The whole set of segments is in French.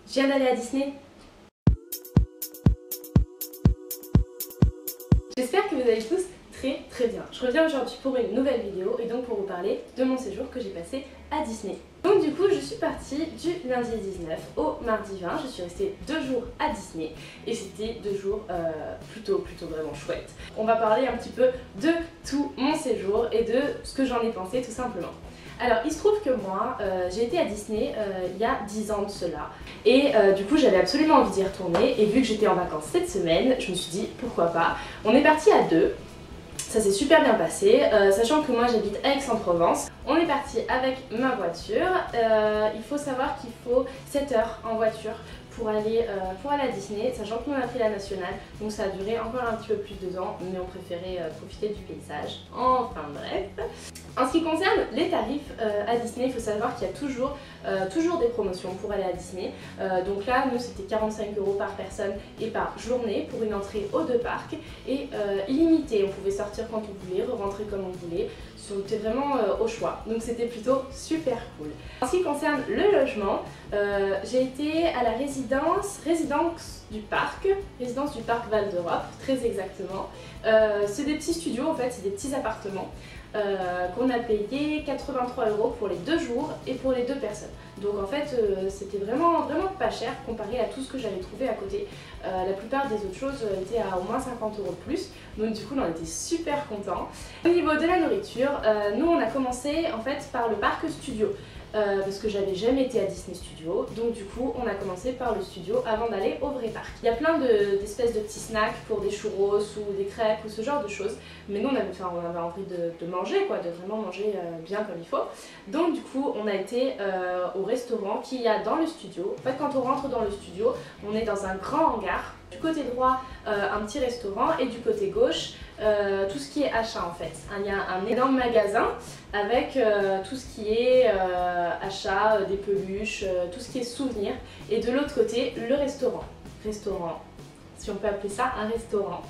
Je viens d'aller à Disney. J'espère que vous allez tous très bien. Je reviens aujourd'hui pour une nouvelle vidéo et donc pour vous parler de mon séjour que j'ai passé à Disney. Donc du coup je suis partie du lundi 19 au mardi 20, je suis restée 2 jours à Disney et c'était 2 jours plutôt vraiment chouettes. On va parler un petit peu de tout mon séjour et de ce que j'en ai pensé tout simplement. Alors il se trouve que moi j'ai été à Disney il y a 10 ans de cela et du coup j'avais absolument envie d'y retourner et vu que j'étais en vacances cette semaine je me suis dit pourquoi pas. On est parti à deux. Ça s'est super bien passé, sachant que moi j'habite à Aix-en-Provence. On est parti avec ma voiture. Il faut savoir qu'il faut 7 heures en voiture pour aller à Disney, sachant que nous on a pris la nationale, donc ça a duré encore un petit peu plus de temps, mais on préférait profiter du paysage. Enfin bref. En ce qui concerne les tarifs à Disney, il faut savoir qu'il y a toujours des promotions pour aller à Disney. Donc là, nous c'était 45 € par personne et par journée pour une entrée aux deux parcs et illimité. On pouvait sortir quand on voulait, rentrer comme on voulait. C'était vraiment au choix. Donc c'était plutôt super cool. En ce qui concerne le logement, j'ai été à la résidence du parc Val d'Europe, très exactement. C'est des petits studios en fait, c'est des petits appartements. Qu'on a payé 83 € pour les 2 jours et pour les 2 personnes. Donc en fait c'était vraiment pas cher comparé à tout ce que j'avais trouvé à côté. La plupart des autres choses étaient à au moins 50 € de plus, donc du coup on était super contents. Au niveau de la nourriture, nous on a commencé en fait par le parc studio. Parce que j'avais jamais été à Disney Studio, donc du coup on a commencé par le studio avant d'aller au vrai parc. Il y a plein d'espèces de petits snacks pour des churros ou des crêpes ou ce genre de choses, mais nous on avait envie de manger quoi, de vraiment manger bien comme il faut. Donc du coup on a été au restaurant qu'il y a dans le studio. En fait quand on rentre dans le studio, on est dans un grand hangar. Du côté droit un petit restaurant et du côté gauche tout ce qui est achat en fait. Il y a un énorme magasin avec tout ce qui est achat, des peluches, tout ce qui est souvenirs. Et de l'autre côté, le restaurant. Restaurant, si on peut appeler ça un restaurant.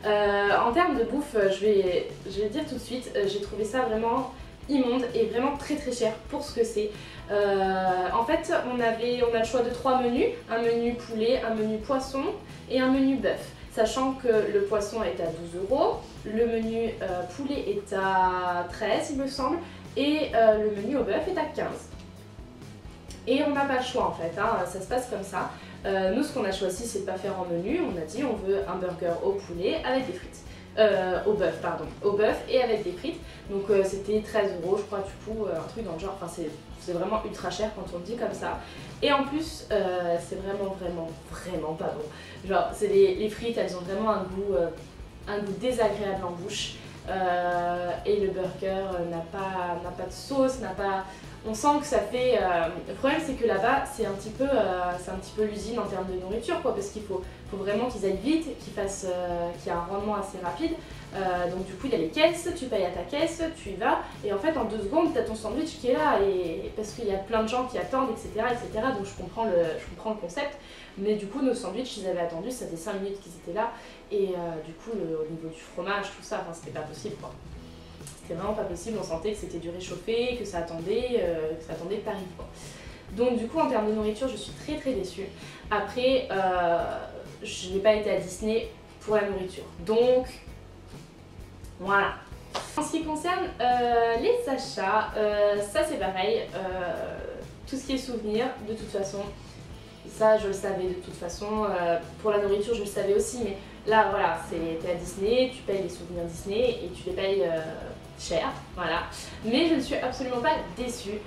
En termes de bouffe, je vais dire tout de suite, j'ai trouvé ça vraiment immonde et vraiment très cher pour ce que c'est. En fait, on a le choix de 3 menus, un menu poulet, un menu poisson et un menu bœuf. Sachant que le poisson est à 12 €, le menu poulet est à 13 il me semble, et le menu au bœuf est à 15. Et on n'a pas le choix en fait, hein, ça se passe comme ça. Nous ce qu'on a choisi c'est de pas faire en menu, on a dit on veut un burger au poulet avec des frites. Au bœuf pardon, au bœuf et avec des frites. Donc c'était 13 € je crois du coup, un truc dans le genre, enfin c'est vraiment ultra cher quand on le dit comme ça. Et en plus c'est vraiment pas bon. Genre les frites elles ont vraiment un goût désagréable en bouche. Et le burger n'a pas de sauce, on sent que ça fait... Le problème c'est que là-bas c'est un petit peu l'usine en termes de nourriture quoi, parce qu'il faut vraiment qu'ils aillent vite, qu'il y ait un rendement assez rapide. Donc du coup il y a les caisses, tu payes à ta caisse, tu y vas et en fait en 2 secondes tu as ton sandwich qui est là et parce qu'il y a plein de gens qui attendent etc. Donc je comprends le concept, mais du coup nos sandwichs ils avaient attendu, ça faisait 5 minutes qu'ils étaient là et du coup au niveau du fromage tout ça, enfin c'était pas possible quoi. C'était vraiment pas possible, on sentait que c'était du réchauffé, que ça attendait que t'arrives quoi. Donc du coup en termes de nourriture je suis très déçue. Après je n'ai pas été à Disney pour la nourriture, donc voilà. En ce qui concerne les achats, ça c'est pareil, tout ce qui est souvenirs de toute façon, ça je le savais de toute façon, pour la nourriture je le savais aussi, mais là voilà, t'es à Disney, tu payes les souvenirs Disney et tu les payes cher, voilà. Mais je ne suis absolument pas déçue.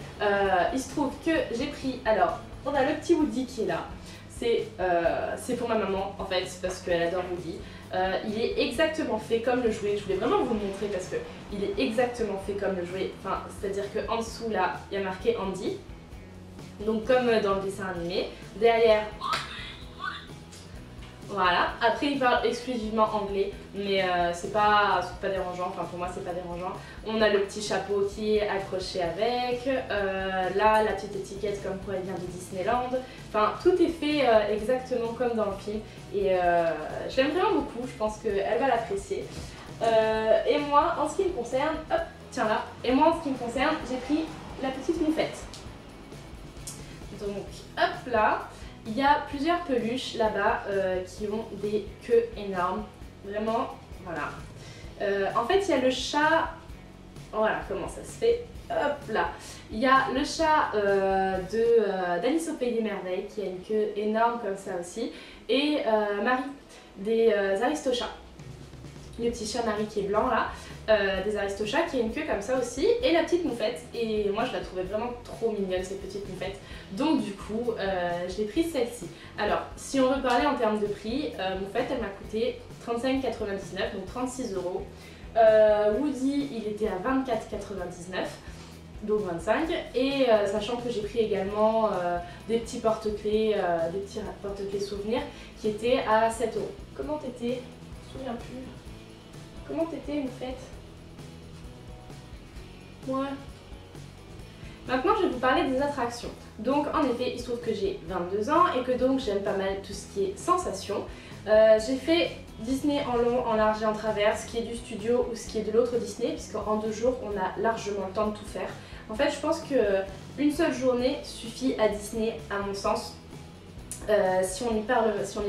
Il se trouve que j'ai pris, alors on a le petit Woody qui est là, c'est pour ma maman en fait, parce qu'elle adore Woody. Il est exactement fait comme le jouet, je voulais vraiment vous le montrer parce que il est exactement fait comme le jouet, enfin c'est à dire qu'en dessous là il y a marqué Andy, donc comme dans le dessin animé, derrière voilà, après il parle exclusivement anglais, mais c'est pas dérangeant, enfin pour moi c'est pas dérangeant. On a le petit chapeau qui est accroché avec, là la petite étiquette comme quoi elle vient de Disneyland, enfin tout est fait exactement comme dans le film et je l'aime vraiment beaucoup, je pense qu'elle va l'apprécier. Et moi en ce qui me concerne, hop, tiens là, et moi en ce qui me concerne j'ai pris la petite moufette. Donc hop là. Il y a plusieurs peluches là-bas qui ont des queues énormes, vraiment, voilà. En fait, il y a le chat, voilà comment ça se fait, hop là. Il y a le chat d'Alice au Pays des Merveilles qui a une queue énorme comme ça aussi, et Marie des Aristochats. Le petit chat Marie qui est blanc là, des Aristochats qui a une queue comme ça aussi, et la petite moufette, et moi je la trouvais vraiment trop mignonne cette petite moufette, donc du coup je l'ai prise celle-ci. Alors si on veut parler en termes de prix, moufette elle m'a coûté 35,99 donc 36 €. Woody il était à 24,99 donc 25, et sachant que j'ai pris également des petits porte-clés souvenirs qui étaient à 7 €. Comment t'étais? Je me souviens plus. Comment t'étais Moufette? Ouais. Maintenant je vais vous parler des attractions. Donc en effet il se trouve que j'ai 22 ans et que donc j'aime pas mal tout ce qui est sensation. J'ai fait Disney en long, en large et en travers, ce qui est du studio ou ce qui est de l'autre Disney, puisqu'en 2 jours on a largement le temps de tout faire. En fait je pense qu'une seule journée suffit à Disney à mon sens. Si on y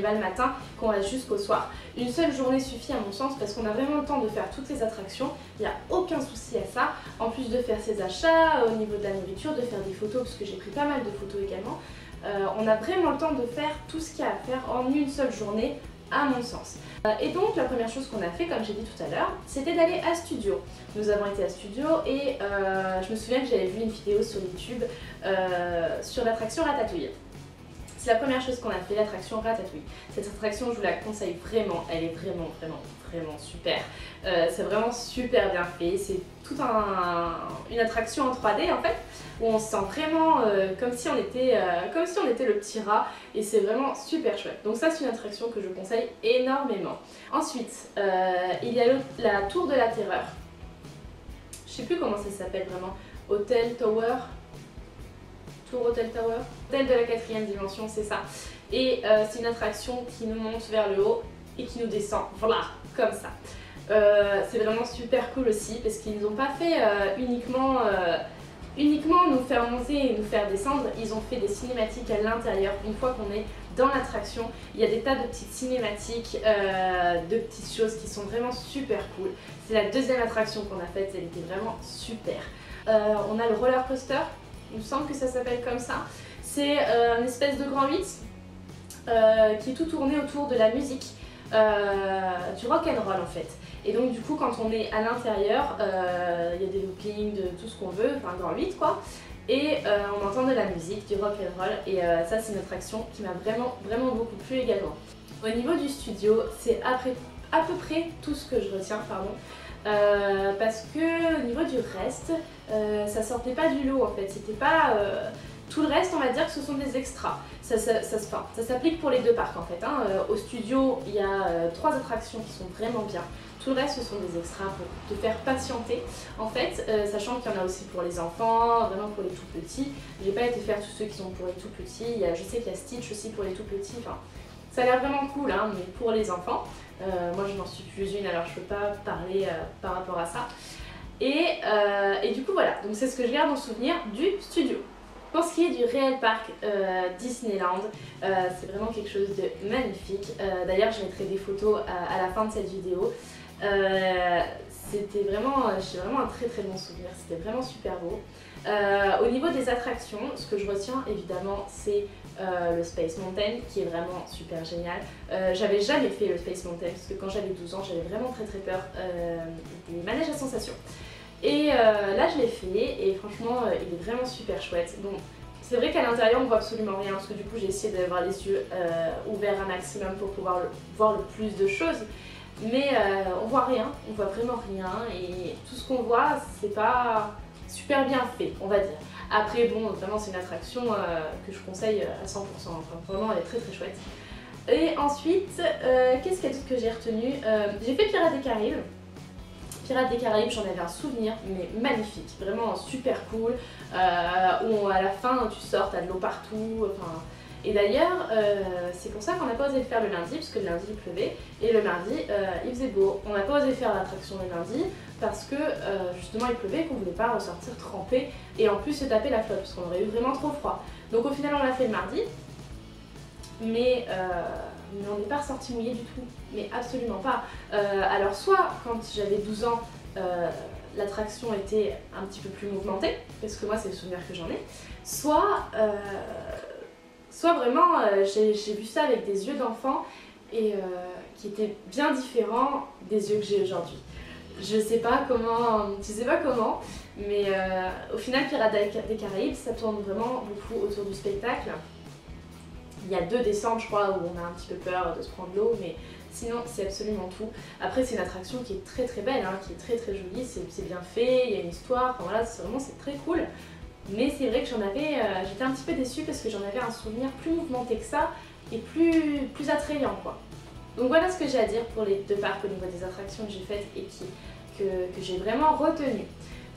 va le matin, qu'on reste jusqu'au soir. Une seule journée suffit à mon sens parce qu'on a vraiment le temps de faire toutes les attractions, il n'y a aucun souci à ça. En plus de faire ses achats, au niveau de la nourriture, de faire des photos, parce que j'ai pris pas mal de photos également, on a vraiment le temps de faire tout ce qu'il y a à faire en une seule journée à mon sens. Et donc la première chose qu'on a fait, comme j'ai dit tout à l'heure, c'était d'aller à Studio. Nous avons été à Studio et je me souviens que j'avais vu une vidéo sur YouTube sur l'attraction Ratatouille. C'est la première chose qu'on a fait, l'attraction Ratatouille. Cette attraction, je vous la conseille vraiment, elle est vraiment super. C'est vraiment super bien fait, c'est toute une attraction en 3D en fait, où on se sent vraiment comme si on était le petit rat, et c'est vraiment super chouette. Donc ça c'est une attraction que je conseille énormément. Ensuite, il y a la Tour de la Terreur. Je sais plus comment ça s'appelle vraiment, Hotel Tower. Hotel Tower, Hôtel de la 4e dimension, c'est ça. Et c'est une attraction qui nous monte vers le haut et qui nous descend, voilà, comme ça. C'est vraiment super cool aussi parce qu'ils n'ont pas fait uniquement nous faire monter et nous faire descendre, ils ont fait des cinématiques à l'intérieur. Une fois qu'on est dans l'attraction, il y a des tas de petites cinématiques, de petites choses qui sont vraiment super cool. C'est la deuxième attraction qu'on a faite, elle était vraiment super. On a le roller coaster. Il me semble que ça s'appelle comme ça. C'est une espèce de grand 8 qui est tout tourné autour de la musique, du rock'n'roll en fait. Et donc du coup quand on est à l'intérieur, il y a des loopings, de tout ce qu'on veut, enfin un grand 8 quoi. Et on entend de la musique, du rock'n'roll, et ça c'est une attraction qui m'a vraiment beaucoup plu également. Au niveau du studio, c'est à peu près tout ce que je retiens, pardon. Parce que au niveau du reste, ça sortait pas du lot en fait, c'était pas... tout le reste on va dire que ce sont des extras, ça s'applique pour les deux parcs en fait, hein. Au studio il y a 3 attractions qui sont vraiment bien, tout le reste ce sont des extras pour te faire patienter en fait, sachant qu'il y en a aussi pour les enfants, vraiment pour les tout petits. J'ai pas été faire tous ceux qui sont pour les tout petits, je sais qu'il y a Stitch aussi pour les tout petits, enfin, ça a l'air vraiment cool hein, mais pour les enfants. Moi je n'en suis plus une alors je peux pas parler par rapport à ça. Et du coup voilà, donc c'est ce que je garde en souvenir du studio. Pour ce qui est du réel parc Disneyland, c'est vraiment quelque chose de magnifique. D'ailleurs je mettrai des photos à la fin de cette vidéo. J'ai vraiment un très bon souvenir, c'était vraiment super beau. Au niveau des attractions, ce que je retiens évidemment c'est le Space Mountain qui est vraiment super génial. J'avais jamais fait le Space Mountain parce que quand j'avais 12 ans j'avais vraiment très peur des manèges à sensations. Et là je l'ai fait et franchement il est vraiment super chouette. Bon, c'est vrai qu'à l'intérieur on voit absolument rien parce que du coup j'ai essayé d'avoir les yeux ouverts un maximum pour pouvoir voir le plus de choses. Mais on voit rien, on voit vraiment rien et tout ce qu'on voit c'est pas super bien fait on va dire. Après bon vraiment c'est une attraction que je conseille à 100%, enfin, vraiment elle est très chouette. Et ensuite qu'est-ce qu'il y a d'autre que j'ai retenu, j'ai fait Pirates des Caraïbes. Pirates des Caraïbes, j'en avais un souvenir mais magnifique, vraiment super cool, où à la fin tu sors, t'as de l'eau partout, enfin... Et d'ailleurs, c'est pour ça qu'on n'a pas osé le faire le lundi, parce que le lundi il pleuvait, et le mardi il faisait beau. On n'a pas osé faire l'attraction le lundi, parce que justement il pleuvait et qu'on voulait pas ressortir trempé, et en plus se taper la flotte, parce qu'on aurait eu vraiment trop froid. Donc au final on l'a fait le mardi, mais on n'est pas ressorti mouillé du tout, mais absolument pas. Alors soit quand j'avais 12 ans, l'attraction était un petit peu plus mouvementée, parce que moi c'est le souvenir que j'en ai, soit vraiment j'ai vu ça avec des yeux d'enfant et qui étaient bien différents des yeux que j'ai aujourd'hui. Je sais pas comment, mais au final Pirates des Caraïbes ça tourne vraiment beaucoup autour du spectacle. Il y a 2 descentes je crois où on a un petit peu peur de se prendre l'eau, mais sinon c'est absolument tout. Après c'est une attraction qui est très belle, hein, qui est très jolie, c'est bien fait, il y a une histoire, enfin voilà, c'est très cool. Mais c'est vrai que j'étais un petit peu déçue parce que j'en avais un souvenir plus mouvementé que ça et plus attrayant quoi. Donc voilà ce que j'ai à dire pour les 2 parcs au niveau des attractions que j'ai faites et que j'ai vraiment retenu.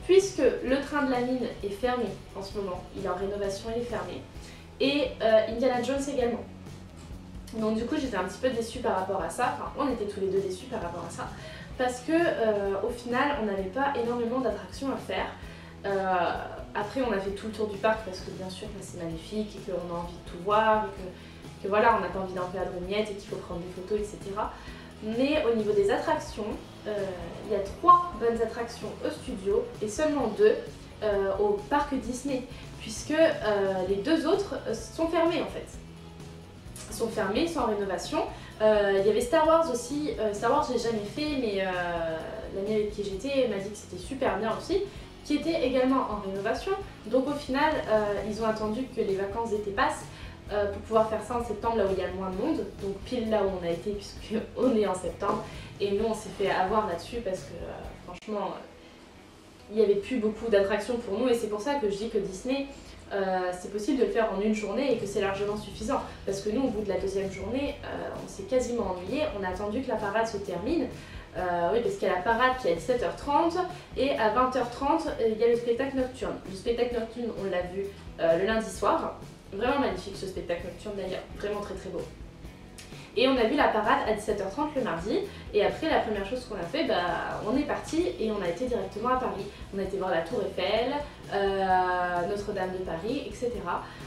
Puisque le train de la mine est fermé en ce moment, il est en rénovation, il est fermé. Et Indiana Jones également. Donc du coup j'étais un petit peu déçue par rapport à ça, enfin on était tous les 2 déçus par rapport à ça, parce que au final on n'avait pas énormément d'attractions à faire. Après on a fait tout le tour du parc parce que bien sûr c'est magnifique et qu'on a envie de tout voir et que voilà on n'a pas envie d'en perdre une miette et qu'il faut prendre des photos etc. Mais au niveau des attractions, il y a 3 bonnes attractions au studio et seulement 2 au parc Disney, puisque les 2 autres sont fermés en fait. Ils sont fermés, ils sont en rénovation. Il y avait Star Wars aussi. Star Wars j'ai jamais fait, mais l'amie avec qui j'étais m'a dit que c'était super bien aussi, qui était également en rénovation. Donc au final, ils ont attendu que les vacances d'été passent pour pouvoir faire ça en septembre, là où il y a le moins de monde, donc pile là où on a été puisqu'on est en septembre. Et nous on s'est fait avoir là-dessus parce que franchement il n'y avait plus beaucoup d'attractions pour nous, et c'est pour ça que je dis que Disney c'est possible de le faire en une journée et que c'est largement suffisant, parce que nous au bout de la 2e journée on s'est quasiment ennuyé, on a attendu que la parade se termine. Oui, parce qu'il y a la parade qui est à 17h30 et à 20h30 il y a le spectacle nocturne. Le spectacle nocturne on l'a vu le lundi soir. Vraiment magnifique ce spectacle nocturne d'ailleurs, vraiment très beau. Et on a vu la parade à 17h30 le mardi, et après la première chose qu'on a fait, on est parti et on a été directement à Paris. On a été voir la Tour Eiffel, Notre-Dame de Paris, etc.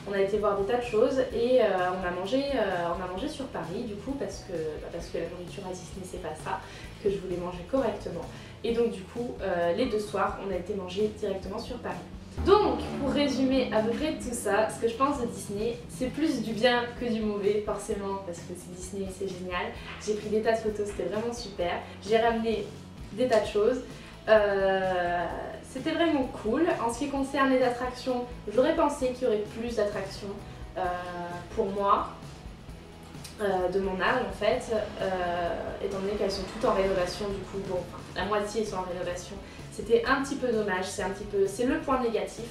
On a été voir des tas de choses et on a mangé sur Paris du coup parce que la nourriture à Disney c'est pas ça, que je voulais manger correctement. Et donc du coup les 2 soirs on a été manger directement sur Paris. Donc, pour résumer à peu près tout ça, ce que je pense de Disney, c'est plus du bien que du mauvais, forcément, parce que c'est Disney, c'est génial. J'ai pris des tas de photos, c'était vraiment super. J'ai ramené des tas de choses. C'était vraiment cool. En ce qui concerne les attractions, j'aurais pensé qu'il y aurait plus d'attractions pour moi, de mon âge en fait, étant donné qu'elles sont toutes en rénovation, du coup, bon, la moitié sont en rénovation. C'était un petit peu dommage, c'est le point négatif.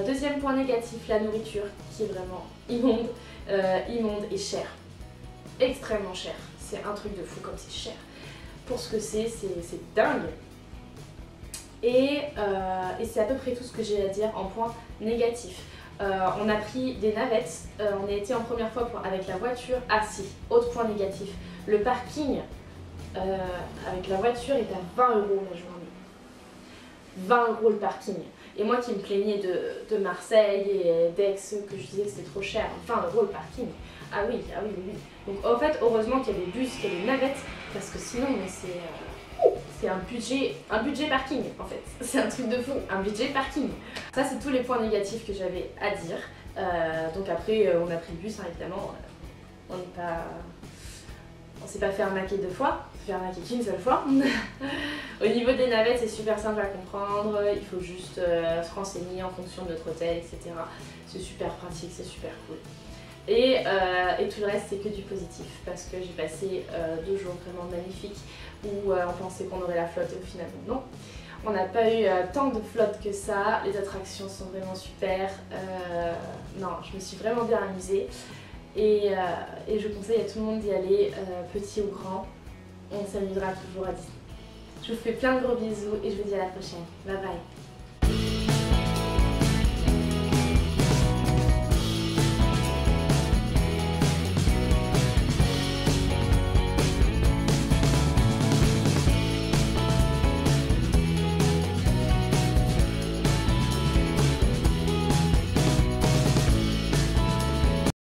Deuxième point négatif, la nourriture qui est vraiment immonde et chère. Extrêmement cher. C'est un truc de fou comme c'est cher. Pour ce que c'est dingue. Et c'est à peu près tout ce que j'ai à dire en point négatif. On a pris des navettes, on a été en première fois avec la voiture. Ah si, autre point négatif, le parking avec la voiture est à 20 € la journée. 20 € le parking. Et moi qui me plaignais de Marseille et d'Aix, que je disais que c'était trop cher, 20 € le parking. Ah oui. Donc en fait, heureusement qu'il y a des bus, qu'il y a des navettes, parce que sinon c'est un budget parking en fait. C'est un truc de fou, un budget parking. Ça c'est tous les points négatifs que j'avais à dire. Donc après on a pris le bus, hein, évidemment. On s'est pas fait arnaquer 2 fois, on s'est fait arnaquer qu'une seule fois. Au niveau des navettes, c'est super simple à comprendre, il faut juste se renseigner en fonction de notre hôtel, etc. C'est super pratique, c'est super cool. Et tout le reste, c'est que du positif, parce que j'ai passé 2 jours vraiment magnifiques où on pensait qu'on aurait la flotte et au final, non. On n'a pas eu tant de flotte que ça, les attractions sont vraiment super. Non, je me suis vraiment bien amusée. Et je conseille à tout le monde d'y aller, petit ou grand, on s'amusera toujours à Disney. Je vous fais plein de gros bisous et je vous dis à la prochaine. Bye bye.